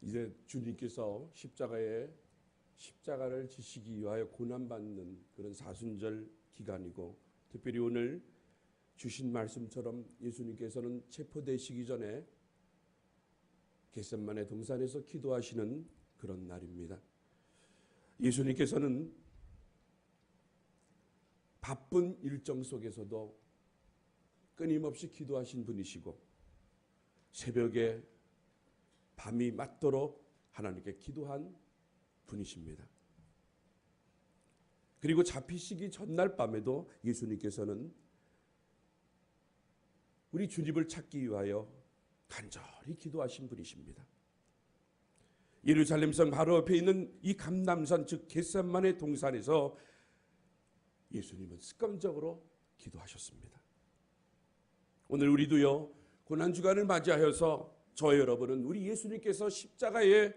이제 주님께서 십자가를 지시기 위하여 고난받는 그런 사순절 기간이고, 특별히 오늘 주신 말씀처럼 예수님께서는 체포되시기 전에 겟세마네 동산에서 기도하시는 그런 날입니다. 예수님께서는 바쁜 일정 속에서도 끊임없이 기도하신 분이시고, 새벽에 밤이 맞도록 하나님께 기도한 분이십니다. 그리고 잡히시기 전날 밤에도 예수님께서는 우리 주님을 찾기 위하여 간절히 기도하신 분이십니다. 예루살렘성 바로 옆에 있는 이 감람산, 즉 겟세마네 동산에서 예수님은 습관적으로 기도하셨습니다. 오늘 우리도요, 고난주간을 맞이하여서 저와 여러분은 우리 예수님께서 십자가에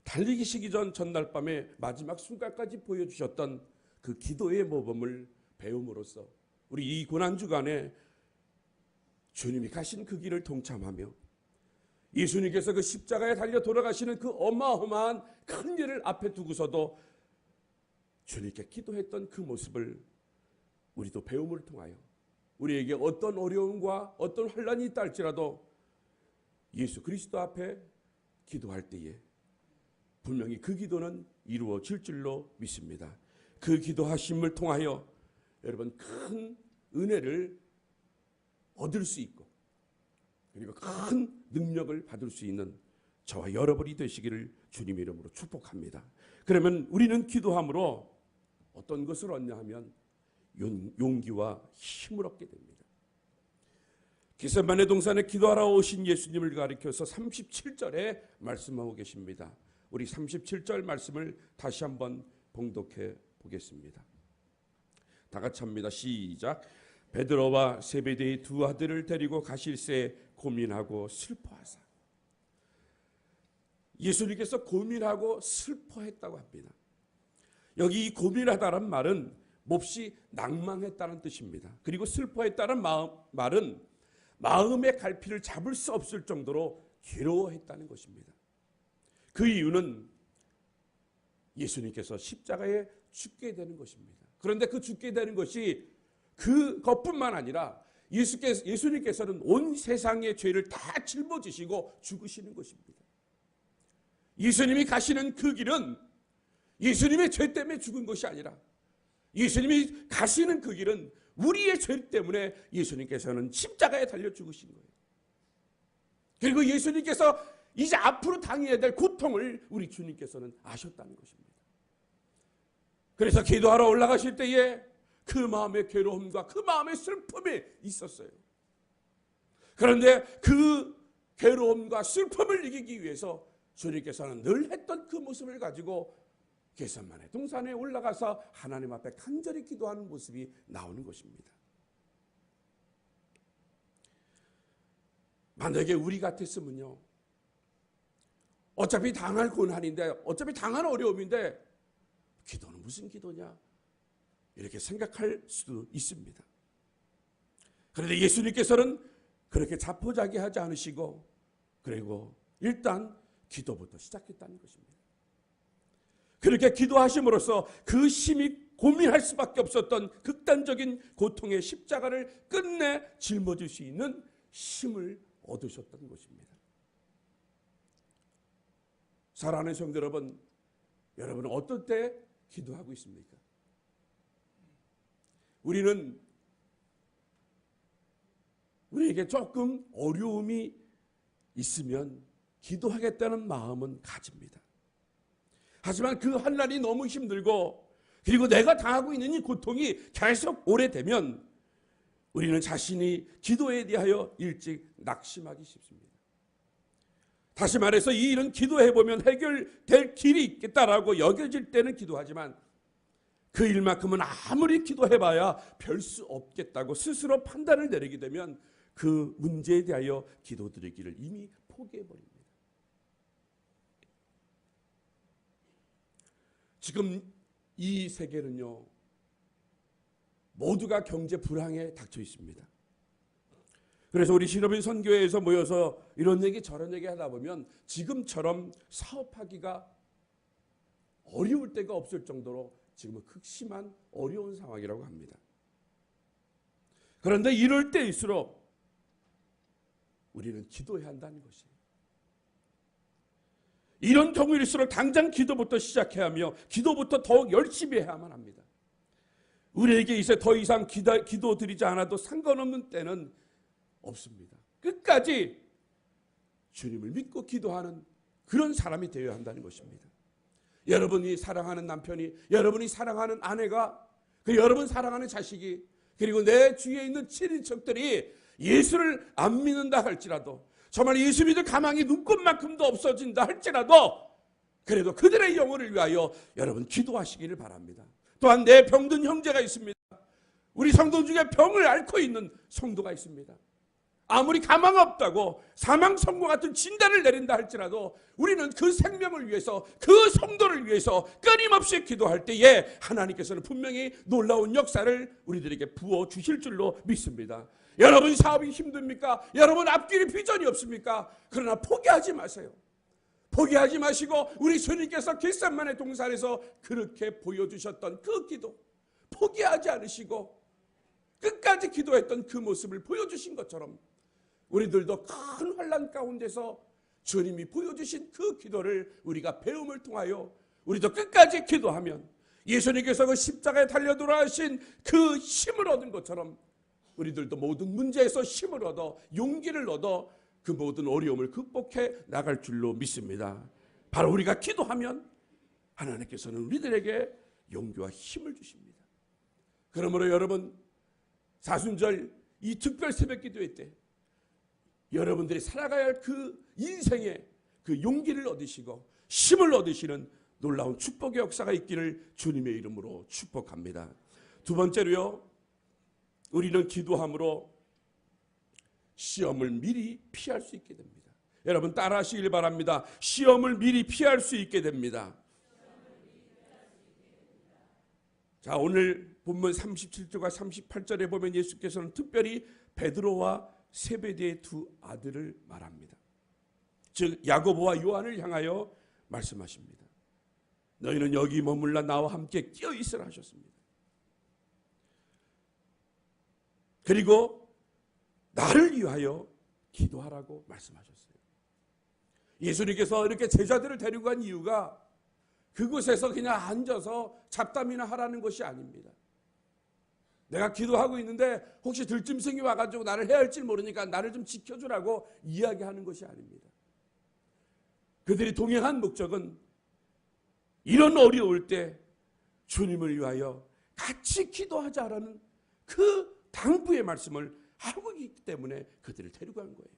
달리시기 전 전날 밤에 마지막 순간까지 보여주셨던 그 기도의 모범을 배움으로써 우리 이 고난주간에 주님이 가신 그 길을 동참하며 예수님께서 그 십자가에 달려 돌아가시는 그 어마어마한 큰 일을 앞에 두고서도 주님께 기도했던 그 모습을 우리도 배움을 통하여 우리에게 어떤 어려움과 어떤 환난이 있다 할지라도 예수 그리스도 앞에 기도할 때에 분명히 그 기도는 이루어질 줄로 믿습니다. 그 기도하심을 통하여 여러분 큰 은혜를 얻을 수 있고, 그리고 큰 능력을 받을 수 있는 저와 여러분이 되시기를 주님의 이름으로 축복합니다. 그러면 우리는 기도함으로 어떤 것을 얻냐 하면 용기와 힘을 얻게 됩니다. 겟세마네 동산에 기도하러 오신 예수님을 가리켜서 37절에 말씀하고 계십니다. 우리 37절 말씀을 다시 한번 봉독해 보겠습니다. 다 같이 합니다. 시작. 베드로와 세베대의 두 아들을 데리고 가실새 고민하고 슬퍼하사. 예수님께서 고민하고 슬퍼했다고 합니다. 여기 이 고민하다는 말은 몹시 낭망했다는 뜻입니다. 그리고 슬퍼했다는 말은 마음의 갈피를 잡을 수 없을 정도로 괴로워했다는 것입니다. 그 이유는 예수님께서 십자가에 죽게 되는 것입니다. 그런데 그 죽게 되는 것이 그것뿐만 아니라 예수님께서는 온 세상의 죄를 다 짊어지시고 죽으시는 것입니다. 예수님이 가시는 그 길은 예수님의 죄 때문에 죽은 것이 아니라 예수님이 가시는 그 길은 우리의 죄 때문에 예수님께서는 십자가에 달려 죽으신 거예요. 그리고 예수님께서 이제 앞으로 당해야 될 고통을 우리 주님께서는 아셨다는 것입니다. 그래서 기도하러 올라가실 때에 그 마음의 괴로움과 그 마음의 슬픔이 있었어요. 그런데 그 괴로움과 슬픔을 이기기 위해서 주님께서는 늘 했던 그 모습을 가지고 겟세마네 동산에 올라가서 하나님 앞에 간절히 기도하는 모습이 나오는 것입니다. 만약에 우리 같았으면요, 어차피 당할 고난인데, 어차피 당할 어려움인데 기도는 무슨 기도냐 이렇게 생각할 수도 있습니다. 그런데 예수님께서는 그렇게 자포자기하지 않으시고 그리고 일단 기도부터 시작했다는 것입니다. 그렇게 기도하심으로써 그 심히 고민할 수밖에 없었던 극단적인 고통의 십자가를 끝내 짊어질 수 있는 힘을 얻으셨던 것입니다. 사랑하는 성도 여러분, 여러분은 어떨 때 기도하고 있습니까? 우리에게 조금 어려움이 있으면 기도하겠다는 마음은 가집니다. 하지만 그 환난이 너무 힘들고 그리고 내가 당하고 있는 이 고통이 계속 오래되면 우리는 자신이 기도에 대하여 일찍 낙심하기 쉽습니다. 다시 말해서 이 일은 기도해보면 해결될 길이 있겠다라고 여겨질 때는 기도하지만 그 일만큼은 아무리 기도해봐야 별 수 없겠다고 스스로 판단을 내리게 되면 그 문제에 대하여 기도드리기를 이미 포기해버립니다. 지금 이 세계는요, 모두가 경제 불황에 닥쳐 있습니다. 그래서 우리 신업인 선교회에서 모여서 이런 얘기 저런 얘기 하다 보면 지금처럼 사업하기가 어려울 때가 없을 정도로 지금은 극심한 어려운 상황이라고 합니다. 그런데 이럴 때일수록 우리는 기도해야 한다는 것이에요. 이런 경우일수록 당장 기도부터 시작해야 하며 기도부터 더욱 열심히 해야만 합니다. 우리에게 이제 더 이상 기도 드리지 않아도 상관없는 때는 없습니다. 끝까지 주님을 믿고 기도하는 그런 사람이 되어야 한다는 것입니다. 여러분이 사랑하는 남편이, 여러분이 사랑하는 아내가, 그리고 여러분 사랑하는 자식이, 그리고 내 주위에 있는 친인척들이 예수를 안 믿는다 할지라도, 정말 예수 믿을 가망이 눈꽃만큼도 없어진다 할지라도 그래도 그들의 영혼을 위하여 여러분 기도하시기를 바랍니다. 또한 내 병든 형제가 있습니다. 우리 성도 중에 병을 앓고 있는 성도가 있습니다. 아무리 가망 없다고 사망 선고 같은 진단을 내린다 할지라도 우리는 그 생명을 위해서, 그 성도를 위해서 끊임없이 기도할 때에 하나님께서는 분명히 놀라운 역사를 우리들에게 부어주실 줄로 믿습니다. 여러분 사업이 힘듭니까? 여러분 앞길에 비전이 없습니까? 그러나 포기하지 마세요. 포기하지 마시고 우리 주님께서 겟세마네 동산에서 그렇게 보여주셨던 그 기도, 포기하지 않으시고 끝까지 기도했던 그 모습을 보여주신 것처럼 우리들도 큰 환난 가운데서 주님이 보여주신 그 기도를 우리가 배움을 통하여 우리도 끝까지 기도하면 예수님께서 그 십자가에 달려 돌아가신 그 힘을 얻은 것처럼 우리들도 모든 문제에서 힘을 얻어 용기를 얻어 그 모든 어려움을 극복해 나갈 줄로 믿습니다. 바로 우리가 기도하면 하나님께서는 우리들에게 용기와 힘을 주십니다. 그러므로 여러분 사순절 이 특별 새벽 기도회 때 여러분들이 살아가야 할 그 인생의 그 용기를 얻으시고 힘을 얻으시는 놀라운 축복의 역사가 있기를 주님의 이름으로 축복합니다. 두 번째로요, 우리는 기도함으로 시험을 미리 피할 수 있게 됩니다. 여러분 따라하시길 바랍니다. 시험을 미리 피할 수 있게 됩니다. 자, 오늘 본문 37절과 38절에 보면 예수께서는 특별히 베드로와 세베대의 두 아들을 말합니다. 즉 야고보와 요한을 향하여 말씀하십니다. 너희는 여기 머물러 나와 함께 끼어 있으라 하셨습니다. 그리고 나를 위하여 기도하라고 말씀하셨어요. 예수님께서 이렇게 제자들을 데리고 간 이유가 그곳에서 그냥 앉아서 잡담이나 하라는 것이 아닙니다. 내가 기도하고 있는데 혹시 들짐승이 와가지고 나를 해야 할지 모르니까 나를 좀 지켜주라고 이야기하는 것이 아닙니다. 그들이 동행한 목적은 이런 어려울 때 주님을 위하여 같이 기도하자라는 그 당부의 말씀을 하고 있기 때문에 그들을 데리고 간 거예요.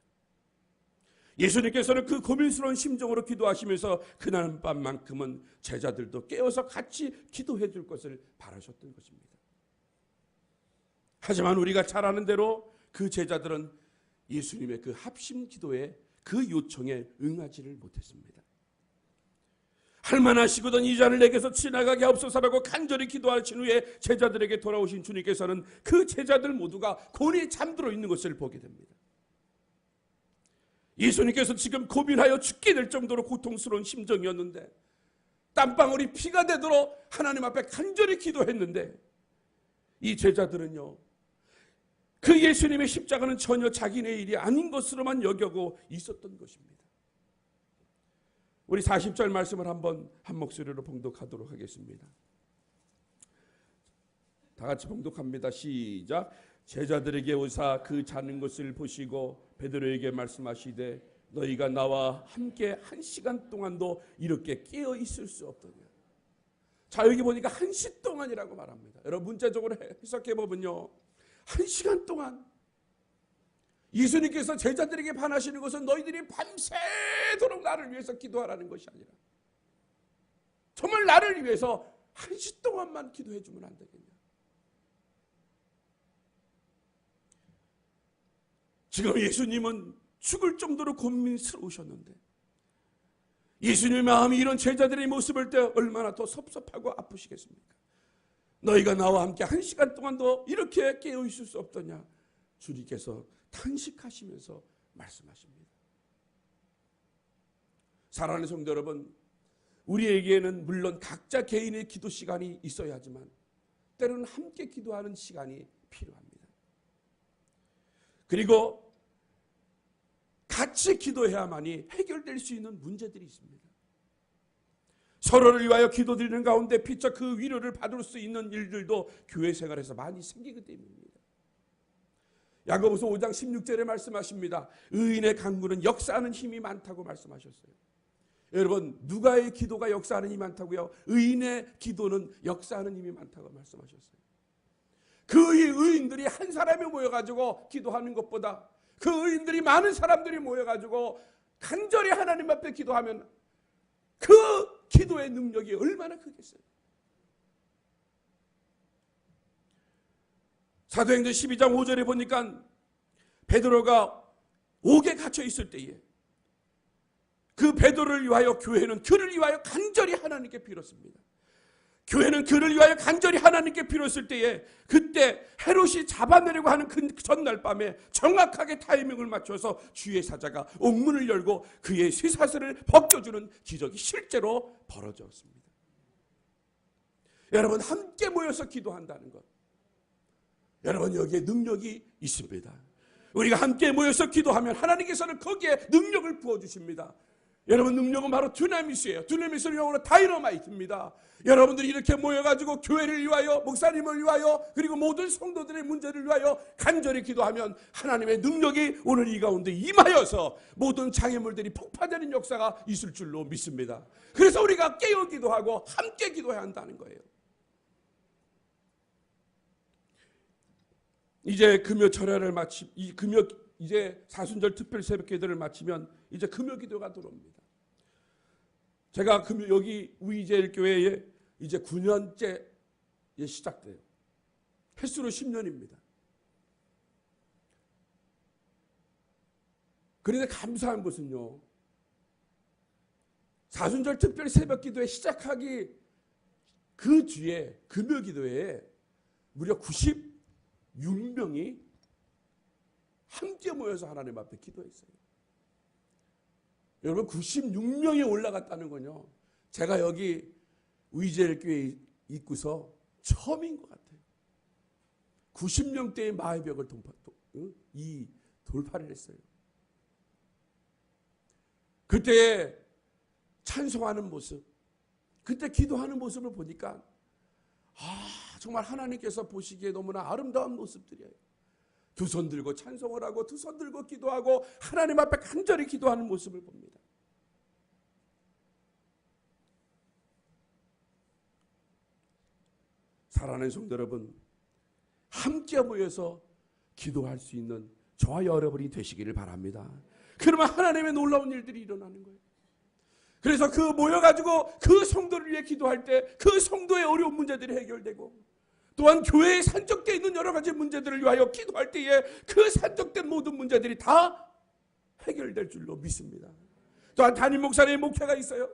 예수님께서는 그 고민스러운 심정으로 기도하시면서 그날 밤만큼은 제자들도 깨어서 같이 기도해 줄 것을 바라셨던 것입니다. 하지만 우리가 잘 아는 대로 그 제자들은 예수님의 그 합심 기도에 그 요청에 응하지를 못했습니다. 할만하시거든 이 잔을 내게서 지나가게 하옵소서라고 간절히 기도하신 후에 제자들에게 돌아오신 주님께서는 그 제자들 모두가 곤히 잠들어 있는 것을 보게 됩니다. 예수님께서 지금 고민하여 죽게 될 정도로 고통스러운 심정이었는데 땀방울이 피가 되도록 하나님 앞에 간절히 기도했는데 이 제자들은요, 그 예수님의 십자가는 전혀 자기네 일이 아닌 것으로만 여겨고 있었던 것입니다. 우리 40절 말씀을 한번 한 목소리로 봉독하도록 하겠습니다. 다 같이 봉독합니다. 시작. 제자들에게 오사 그 자는 것을 보시고 베드로에게 말씀하시되 너희가 나와 함께 1시간 동안도 이렇게 깨어 있을 수 없더냐. 자, 여기 보니까 1시 동안이라고 말합니다. 여러분 문자적으로 해석해 보면요, 1시간 동안 예수님께서 제자들에게 반하시는 것은 너희들이 밤새도록 나를 위해서 기도하라는 것이 아니라 정말 나를 위해서 1시 동안만 기도해 주면 안 되겠냐. 지금 예수님은 죽을 정도로 고민스러우셨는데 예수님의 마음이 이런 제자들의 모습을 때 얼마나 더 섭섭하고 아프시겠습니까? 너희가 나와 함께 1시간 동안도 이렇게 깨어있을 수 없더냐. 주님께서 탄식하시면서 말씀하십니다. 사랑하는 성도 여러분, 우리에게는 물론 각자 개인의 기도 시간이 있어야 하지만 때로는 함께 기도하는 시간이 필요합니다. 그리고 같이 기도해야만이 해결될 수 있는 문제들이 있습니다. 서로를 위하여 기도드리는 가운데 피차 그 위로를 받을 수 있는 일들도 교회 생활에서 많이 생기기 때문입니다. 야고보서 5장 16절에 말씀하십니다. 의인의 간구는 역사하는 힘이 많다고 말씀하셨어요. 여러분, 누가의 기도가 역사하는 힘이 많다고요? 의인의 기도는 역사하는 힘이 많다고 말씀하셨어요. 그 의인들이 한 사람이 모여가지고 기도하는 것보다 그 의인들이 많은 사람들이 모여가지고 간절히 하나님 앞에 기도하면 그 기도의 능력이 얼마나 크겠어요. 사도행전 12장 5절에 보니까 베드로가 옥에 갇혀 있을 때에 그 베드로를 위하여 교회는 그를 위하여 간절히 하나님께 빌었습니다. 교회는 그를 위하여 간절히 하나님께 빌었을 때에 그때 헤롯이 잡아내려고 하는 그 전날 밤에 정확하게 타이밍을 맞춰서 주의 사자가 옥문을 열고 그의 쇠사슬을 벗겨주는 기적이 실제로 벌어졌습니다. 여러분, 함께 모여서 기도한다는 것, 여러분 여기에 능력이 있습니다. 우리가 함께 모여서 기도하면 하나님께서는 거기에 능력을 부어주십니다. 여러분, 능력은 바로 두나미스예요. 두나미스는 영어로 다이너마이트입니다. 여러분들이 이렇게 모여가지고 교회를 위하여, 목사님을 위하여, 그리고 모든 성도들의 문제를 위하여 간절히 기도하면 하나님의 능력이 오늘 이 가운데 임하여서 모든 장애물들이 폭파되는 역사가 있을 줄로 믿습니다. 그래서 우리가 깨어 기도하고 함께 기도해야 한다는 거예요. 이제 금요 철야를 이제 사순절 특별 새벽 기도를 마치면 이제 금요 기도가 들어옵니다. 제가 여기 우이제일교회에 이제 9년째 시작돼요. 횟수로 10년입니다. 그런데 감사한 것은요, 사순절 특별 새벽 기도에 시작하기 그 뒤에 금요 기도에 무려 96명이 함께 모여서 하나님 앞에 기도했어요. 여러분, 96명이 올라갔다는 건요, 제가 여기 의제일교회에 있고서 처음인 것 같아요. 90명대의 마의벽을 돌파를 했어요. 그때 찬송하는 모습, 그때 기도하는 모습을 보니까 정말 하나님께서 보시기에 너무나 아름다운 모습들이에요. 두 손 들고 찬송을 하고 두 손 들고 기도하고 하나님 앞에 간절히 기도하는 모습을 봅니다. 사랑하는 성도 여러분, 함께 모여서 기도할 수 있는 저와 여러분이 되시기를 바랍니다. 그러면 하나님의 놀라운 일들이 일어나는 거예요. 그래서 그 모여가지고 그 성도를 위해 기도할 때 그 성도의 어려운 문제들이 해결되고, 또한 교회에 산적되어 있는 여러 가지 문제들을 위하여 기도할 때에 그 산적된 모든 문제들이 다 해결될 줄로 믿습니다. 또한 담임 목사님의 목회가 있어요.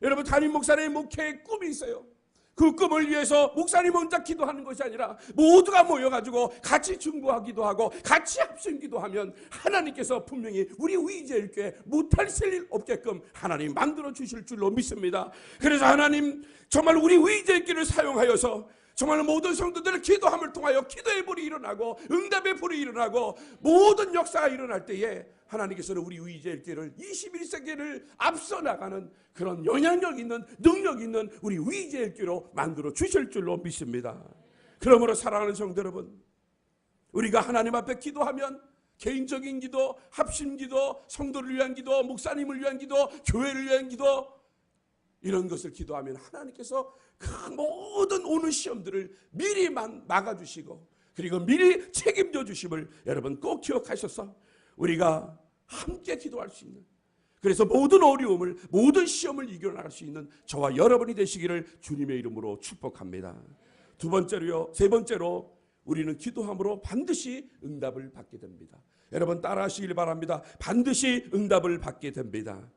여러분, 담임 목사님의 목회의 꿈이 있어요. 그 꿈을 위해서 목사님 혼자 기도하는 것이 아니라 모두가 모여가지고 같이 중보하기도 하고 같이 합심기도 하면 하나님께서 분명히 우리 의제일교회 못할 일 없게끔 하나님 만들어 주실 줄로 믿습니다. 그래서 하나님 정말 우리 의제일교회를 사용하여서 정말 모든 성도들의 기도함을 통하여 기도의 불이 일어나고 응답의 불이 일어나고 모든 역사가 일어날 때에 하나님께서는 우리 의제일교회를 21세기를 앞서 나가는 그런 영향력 있는 능력 있는 우리 의제일교회로 만들어 주실 줄로 믿습니다. 그러므로 사랑하는 성도 여러분, 우리가 하나님 앞에 기도하면 개인적인 기도, 합심 기도, 성도를 위한 기도, 목사님을 위한 기도, 교회를 위한 기도, 이런 것을 기도하면 하나님께서 그 모든 오는 시험들을 미리 막아주시고 그리고 미리 책임져 주심을 여러분 꼭 기억하셔서 우리가 함께 기도할 수 있는, 그래서 모든 어려움을 모든 시험을 이겨나갈 수 있는 저와 여러분이 되시기를 주님의 이름으로 축복합니다. 두 번째로요, 세 번째로 우리는 기도함으로 반드시 응답을 받게 됩니다. 여러분 따라하시길 바랍니다. 반드시 응답을 받게 됩니다.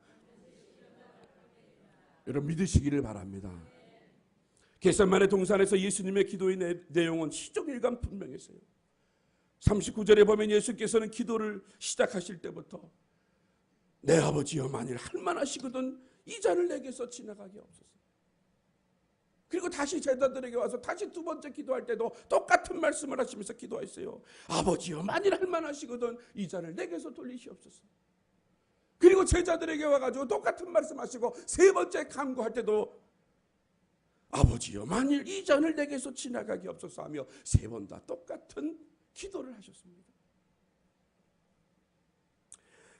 여러분 믿으시기를 바랍니다. 겟세마네 동산에서 예수님의 기도의 내용은 시종일관 분명했어요. 39절에 보면 예수께서는 기도를 시작하실 때부터 내 아버지여 만일 할만하시거든 이 잔을 내게서 지나가게 없소서. 그리고 다시 제자들에게 와서 다시 두 번째 기도할 때도 똑같은 말씀을 하시면서 기도했어요. 아버지여 만일 할만하시거든 이 잔을 내게서 돌리시옵소서. 그리고 제자들에게 와가지고 똑같은 말씀하시고 세 번째 간구할 때도 아버지여 만일 이 잔을 내게서 지나가게 없소서 하며 세 번 다 똑같은 기도를 하셨습니다.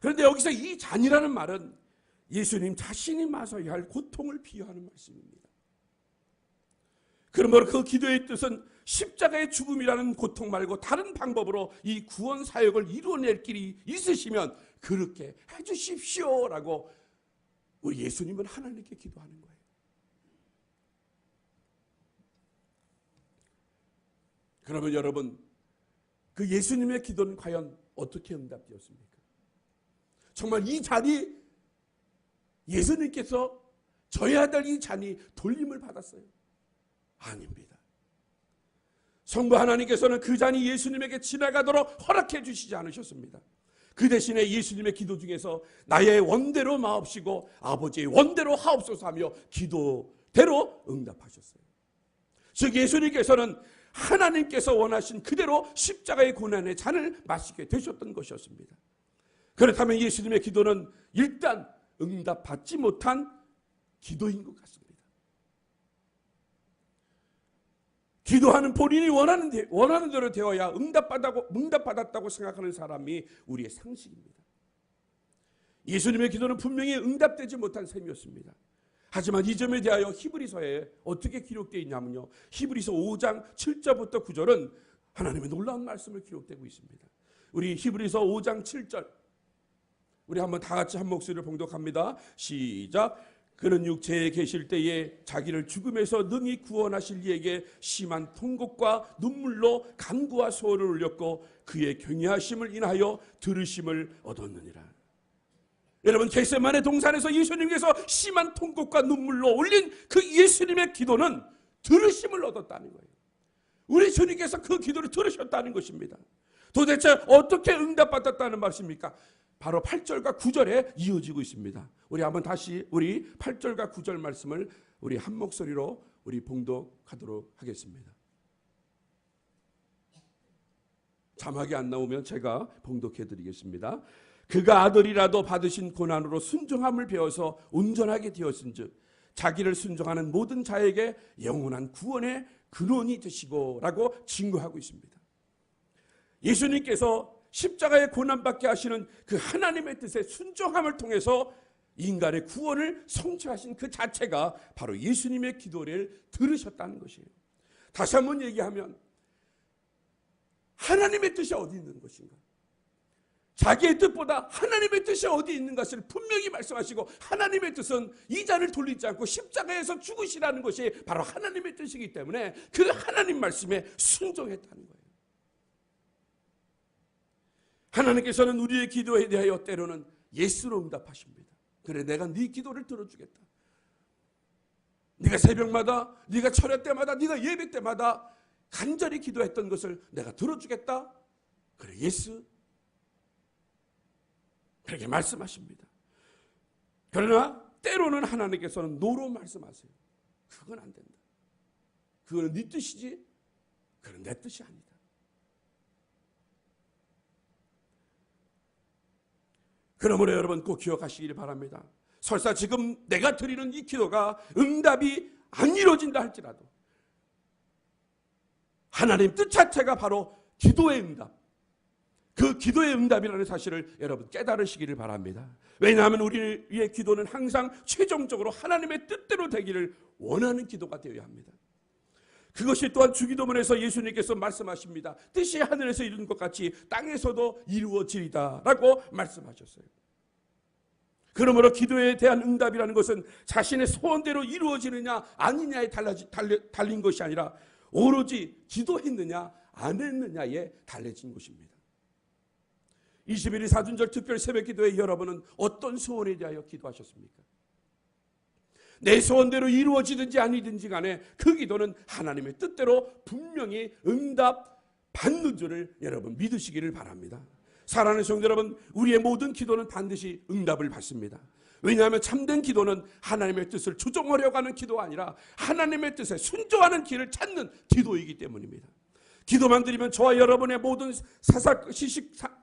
그런데 여기서 이 잔이라는 말은 예수님 자신이 마셔야 할 고통을 비유하는 말씀입니다. 그러므로 그 기도의 뜻은 십자가의 죽음이라는 고통 말고 다른 방법으로 이 구원 사역을 이루어낼 길이 있으시면 그렇게 해주십시오라고 우리 예수님은 하나님께 기도하는 거예요. 그러면 여러분, 그 예수님의 기도는 과연 어떻게 응답되었습니까? 정말 이 잔이 예수님께서 져야 될 이 잔이 돌림을 받았어요? 아닙니다. 성부 하나님께서는 그 잔이 예수님에게 지나가도록 허락해 주시지 않으셨습니다. 그 대신에 예수님의 기도 중에서 나의 원대로 마옵시고 아버지의 원대로 하옵소서 하며 기도대로 응답하셨어요. 즉 예수님께서는 하나님께서 원하신 그대로 십자가의 고난의 잔을 마시게 되셨던 것이었습니다. 그렇다면 예수님의 기도는 일단 응답받지 못한 기도인 것 같습니다. 기도하는 본인이 원하는 대로 되어야 응답받았다고 생각하는 사람이 우리의 상식입니다. 예수님의 기도는 분명히 응답되지 못한 셈이었습니다. 하지만 이 점에 대하여 히브리서에 어떻게 기록되어 있냐면요, 히브리서 5장 7절부터 9절은 하나님의 놀라운 말씀을 기록되고 있습니다. 우리 히브리서 5장 7절 우리 한번 다 같이 한 목소리를 봉독합니다. 시작. 그는 육체에 계실 때에 자기를 죽음에서 능히 구원하실 이에게 심한 통곡과 눈물로 간구와 소원을 올렸고 그의 경외하심을 인하여 들으심을 얻었느니라. 여러분, 겟세마네 동산에서 예수님께서 심한 통곡과 눈물로 올린 그 예수님의 기도는 들으심을 얻었다는 거예요. 우리 주님께서 그 기도를 들으셨다는 것입니다. 도대체 어떻게 응답받았다는 말씀입니까? 바로 8절과 9절에 이어지고 있습니다. 우리 한번 다시 우리 8절과 9절 말씀을 우리 한 목소리로 우리 봉독하도록 하겠습니다. 자막이 안 나오면 제가 봉독해 드리겠습니다. 그가 아들이라도 받으신 고난으로 순종함을 배워서 온전하게 되었은즉 자기를 순종하는 모든 자에게 영원한 구원의 근원이 되시고 라고 증거하고 있습니다. 예수님께서 십자가의 고난받게 하시는 그 하나님의 뜻에 순종함을 통해서 인간의 구원을 성취하신 그 자체가 바로 예수님의 기도를 들으셨다는 것이에요. 다시 한번 얘기하면 하나님의 뜻이 어디 있는 것인가? 자기의 뜻보다 하나님의 뜻이 어디 있는 것을 분명히 말씀하시고 하나님의 뜻은 이 잔을 돌리지 않고 십자가에서 죽으시라는 것이 바로 하나님의 뜻이기 때문에 그 하나님 말씀에 순종했다는 거예요. 하나님께서는 우리의 기도에 대하여 때로는 예수로 응답하십니다. 그래, 내가 네 기도를 들어주겠다. 네가 새벽마다, 네가 철야 때마다, 네가 예배 때마다 간절히 기도했던 것을 내가 들어주겠다. 그래, 예수. 그렇게 말씀하십니다. 그러나 때로는 하나님께서는 노로 말씀하세요. 그건 안 된다. 그거는 네 뜻이지, 그건 내 뜻이 아니다. 그러므로 여러분 꼭 기억하시길 바랍니다. 설사 지금 내가 드리는 이 기도가 응답이 안 이루어진다 할지라도 하나님 뜻 자체가 바로 기도의 응답, 그 기도의 응답이라는 사실을 여러분 깨달으시기를 바랍니다. 왜냐하면 우리의 기도는 항상 최종적으로 하나님의 뜻대로 되기를 원하는 기도가 되어야 합니다. 그것이 또한 주기도문에서 예수님께서 말씀하십니다. 뜻이 하늘에서 이루는 것 같이 땅에서도 이루어지리다 라고 말씀하셨어요. 그러므로 기도에 대한 응답이라는 것은 자신의 소원대로 이루어지느냐 아니냐에 달린 것이 아니라 오로지 기도했느냐 안 했느냐에 달려진 것입니다. 21일 사순절 특별 새벽 기도에 여러분은 어떤 소원에 대하여 기도하셨습니까? 내 소원대로 이루어지든지 아니든지 간에 그 기도는 하나님의 뜻대로 분명히 응답 받는 줄을 여러분 믿으시기를 바랍니다. 사랑하는 성도 여러분, 우리의 모든 기도는 반드시 응답을 받습니다. 왜냐하면 참된 기도는 하나님의 뜻을 조종하려고 하는 기도가 아니라 하나님의 뜻에 순종하는 길을 찾는 기도이기 때문입니다. 기도만 드리면 저와 여러분의 모든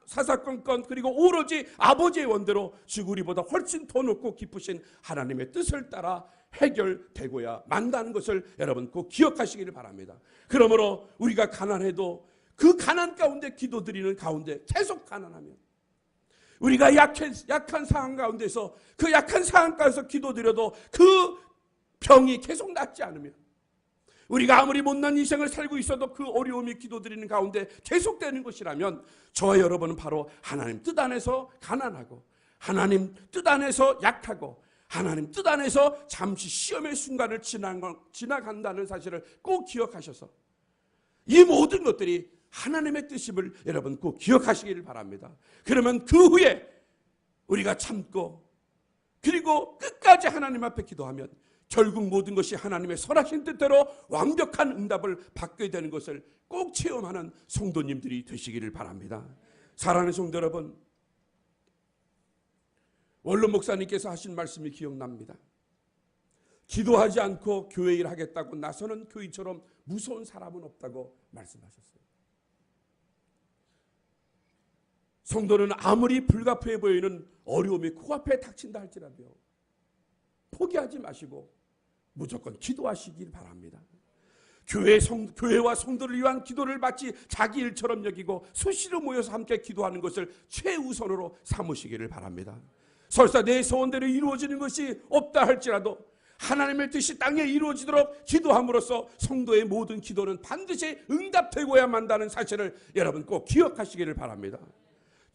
사사건건 그리고 오로지 아버지의 원대로 즉 우리보다 훨씬 더 높고 깊으신 하나님의 뜻을 따라 해결되고야 만다는 것을 여러분 꼭 기억하시기를 바랍니다. 그러므로 우리가 가난해도 그 가난 가운데 기도드리는 가운데 계속 가난하면, 우리가 약한 상황 가운데서 그 약한 상황 가운데서 기도드려도 그 병이 계속 낫지 않으면, 우리가 아무리 못난 인생을 살고 있어도 그 어려움이 기도드리는 가운데 계속되는 것이라면 저와 여러분은 바로 하나님 뜻 안에서 가난하고 하나님 뜻 안에서 약하고 하나님 뜻 안에서 잠시 시험의 순간을 지나간다는 사실을 꼭 기억하셔서 이 모든 것들이 하나님의 뜻임을 여러분 꼭 기억하시기를 바랍니다. 그러면 그 후에 우리가 참고 그리고 끝까지 하나님 앞에 기도하면 결국 모든 것이 하나님의 선하신 뜻대로 완벽한 응답을 받게 되는 것을 꼭 체험하는 성도님들이 되시기를 바랍니다. 사랑하는 성도 여러분, 원로 목사님께서 하신 말씀이 기억납니다. 기도하지 않고 교회 일 하겠다고 나서는 교인처럼 무서운 사람은 없다고 말씀하셨어요. 성도는 아무리 불가피해 보이는 어려움이 코앞에 닥친다 할지라도요, 포기하지 마시고 무조건 기도하시길 바랍니다. 교회와 성도를 위한 기도를 마치 자기 일처럼 여기고 수시로 모여서 함께 기도하는 것을 최우선으로 삼으시기를 바랍니다. 설사 내 소원대로 이루어지는 것이 없다 할지라도 하나님의 뜻이 땅에 이루어지도록 기도함으로써 성도의 모든 기도는 반드시 응답되고야만 한다는 사실을 여러분 꼭 기억하시기를 바랍니다.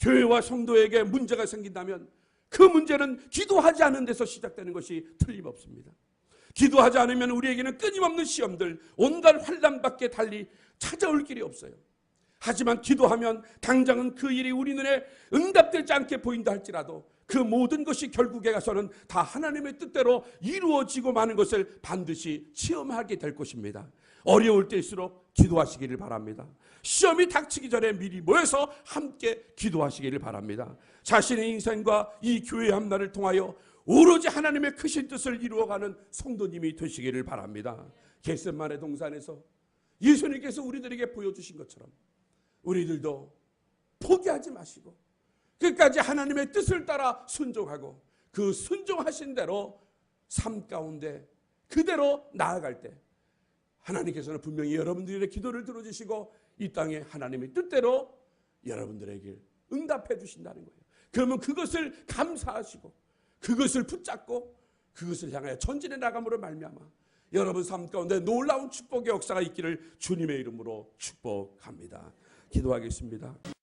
교회와 성도에게 문제가 생긴다면 그 문제는 기도하지 않은 데서 시작되는 것이 틀림없습니다. 기도하지 않으면 우리에게는 끊임없는 시험들, 온갖 환난밖에 달리 찾아올 길이 없어요. 하지만 기도하면 당장은 그 일이 우리 눈에 응답되지 않게 보인다 할지라도 그 모든 것이 결국에 가서는 다 하나님의 뜻대로 이루어지고 마는 것을 반드시 체험하게 될 것입니다. 어려울 때일수록 기도하시기를 바랍니다. 시험이 닥치기 전에 미리 모여서 함께 기도하시기를 바랍니다. 자신의 인생과 이 교회 합날을 통하여 오로지 하나님의 크신 뜻을 이루어가는 성도님이 되시기를 바랍니다. 겟세마네 동산에서 예수님께서 우리들에게 보여주신 것처럼 우리들도 포기하지 마시고 끝까지 하나님의 뜻을 따라 순종하고 그 순종하신 대로 삶 가운데 그대로 나아갈 때 하나님께서는 분명히 여러분들의 기도를 들어주시고 이 땅에 하나님의 뜻대로 여러분들에게 응답해 주신다는 거예요. 그러면 그것을 감사하시고 그것을 붙잡고 그것을 향하여 전진해 나감으로 말미암아 여러분 삶 가운데 놀라운 축복의 역사가 있기를 주님의 이름으로 축복합니다. 기도하겠습니다.